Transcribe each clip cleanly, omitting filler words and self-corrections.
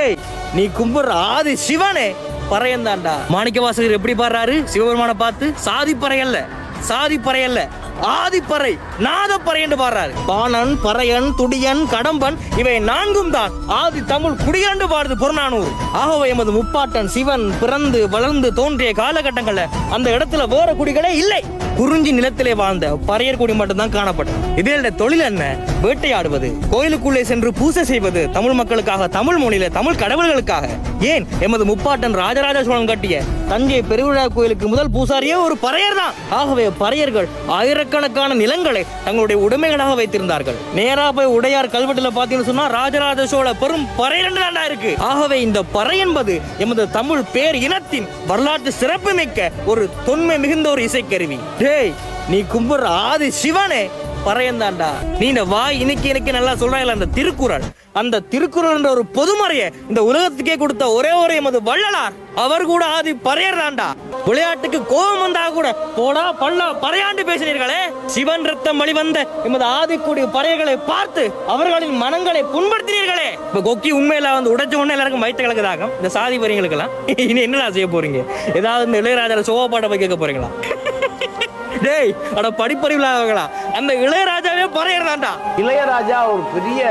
டேய், நீ கும்புற ஆதி சிவனே பறையந்தாண்டா. மாணிக்கவாசகர் எப்படி பாடுறாரு சிவபெருமான பார்த்து? சாதிப்பறை அல்ல, சாதிப்பறை அல்ல, ஆதிப்பறை, நாதப்பறை என்று பாடுறாரு. பாணன், பறையன், துடியன், கடம்பன் இவை நான்கும் தான் ஆதி தமிழ் குடியாண்டு பாடுது புறநானூறு. ஆகவே எமது முப்பாட்டன் சிவன் பிறந்து வளர்ந்து தோன்றிய காலகட்டங்கள்ல அந்த இடத்துல வேற குடிகளே இல்லை. குறிஞ்சி நிலத்திலே வாழ்ந்த பறையர் குடி மட்டும்தான் காணப்படும். இதே தொழில் என்ன? வேட்டையாடுவது, கோயிலுக்குள்ளே சென்று பூசை செய்வது, தமிழ் மக்களுக்காக, தமிழ் மொழியில, தமிழ் கடவுள்களுக்காக. ஏன் எமது முப்பாட்டன் ராஜராஜ சோழன் கட்டிய தஞ்சை பெருவிழா கோயிலுக்கு முதல் பூசாரியே ஒரு பறையர் தான். ஆகவே பறையர்கள் ஆயிரக்கணக்கான நிலங்களை தங்களுடைய உடைமைகளாக வைத்திருந்தார்கள். நேரா போய் உடையார் கல்வெட்டுல பாத்தீங்கன்னு சொன்னா ராஜராஜ சோழ பெரும் பறையர் தாண்டா இருக்கு. ஆகவே இந்த பறை என்பது எமது தமிழ் பேர் இனத்தின் வரலாற்று சிறப்பு மிக்க ஒரு தொன்மை மிகுந்த ஒரு இசைக்கருவி. டேய், நீ கும்புற ஆதி சிவனே பறையந்தாண்டா. நீ இந்த வாய் இன்னைக்கு நல்லா சொல்றாங்கல்ல, அந்த திருக்குறள், அந்த திருக்குறள் என்ற ஒரு பொதுமறையை இந்த உலகத்துக்கே கொடுத்த ஒரே ஒரு எமது வள்ளலார், அவர் கூட ஆதி பறையர் தாண்டா. விளையாட்டுக்கு கோபம் வந்தா கூட போடா பல்லா பறையாண்டு பேசினீர்களே. சிவன் ரத்தம் வழிவந்த எமது ஆதிக்குடி பறையர்களை பார்த்து அவர்களின் மனங்களை புண்படுத்தினீர்களே. இப்ப கொக்கி உண்மையில வந்து உடைச்ச உடனே எல்லாருக்கும் வயிற்று கலக்குதாகும். இந்த சாதி பறையங்களுக்கெல்லாம் இனி என்னடா செய்ய போறீங்க? ஏதாவது இந்த இளையராஜால சோகா பாட்டை போய் கேட்க போறீங்களா? டேய், அட படிப்பறிவுகளா, அந்த இளையராஜாவே பறையறான்டா. இளையராஜா ஒரு பெரிய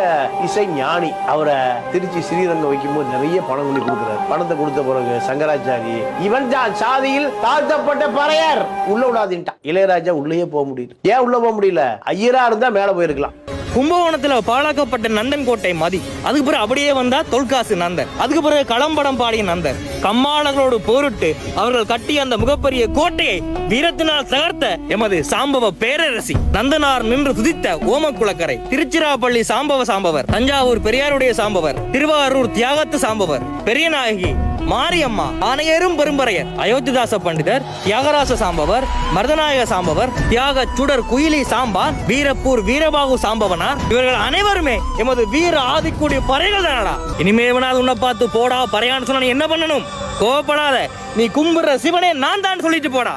இசை ஞானி. அவரை திருச்சி ஸ்ரீரங்கம் வைக்கும்போது நிறைய பணம் கொண்டு கொடுக்குறாரு. பணத்தை கொடுத்த பிறகு சங்கராச்சாரி இவன் தான் சாதியில் தாழ்த்தப்பட்ட பறையர், உள்ள விடாதீன்ட்டான். இளையராஜா உள்ளேயே போக முடியல. ஏன் உள்ள போக முடியல? ஐயரா இருந்தா மேல போயிருக்கலாம். கும்பகோணத்துல பாழாக்கப்பட்ட நந்தன் கோட்டை மதி, அதுக்கு பிறகு அப்படியே வந்தா தொல்காசு நந்தன், அதுக்கு பிறகு களம்படம் பாடிய நந்தன், கம்மாளர்களோடு போரிட்டு அவர்கள் கட்டிய அந்த முகப்பெரிய கோட்டையை வீரத்தினால் தகர்த்த எமது சாம்பவ பேரரசி, நந்தனார் நின்று துதித்த ஓமக்குளக்கரை, திருச்சிராப்பள்ளி சாம்பவர், தஞ்சாவூர் பெரியாருடைய சாம்பவர், திருவாரூர் தியாகத்து சாம்பவர், பெரியநாயகி மாரியம்மா, ஆணையரும் பெரும்பறையர், அயோத்திதாச பண்டிதர், தியாகராச சாம்பவர், மருதநாயக சாம்பவர், தியாக சுடர் குயிலி சாம்பார், வீரப்பூர் வீரபாகு சாம்பவனார், இவர்கள் அனைவருமே எமது வீர ஆதிக்குடி பறைகள் தானடா. இனிமே உன்னை பார்த்து போடா பறையான்னு சொன்னா என்ன பண்ணணும்? கோபப்படாத, நீ கும்புற சிவனே நான் தான் சொல்லிட்டு போடா.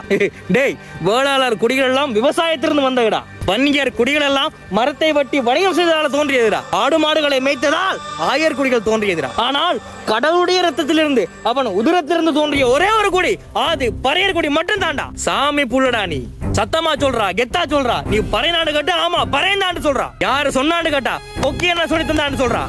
டேய், வேளாளர் குடிகள் எல்லாம் விவசாயத்திலிருந்து வந்ததுடா. வன்னியர் குடிகள் எல்லாம் மரத்தை வெட்டி வணிகம் செய்ததால் தோன்றியதுடா. ஆடு மாடுகளை மேய்த்ததால் ஆயர் குடிகள் தோன்றியதுடா. ஆனால் கடவுளுடைய ரத்தத்திலிருந்து, அவன் உதிரத்திலிருந்து தோன்றிய ஒரே ஒரு குடி ஆதி பறையர் குடி மட்டும் தாண்டா. சாமி புள்ளடா நீ. சத்தமா சொல்றா, கெத்தா சொல்றா. நீ பறை நாடு கட்டு, ஆமா பறையந்தாண்டு சொல்றா. யாரு சொன்னாண்டு கேட்டா கொக்கி என்ன சொல்லி தந்தாண்டு சொல்றா.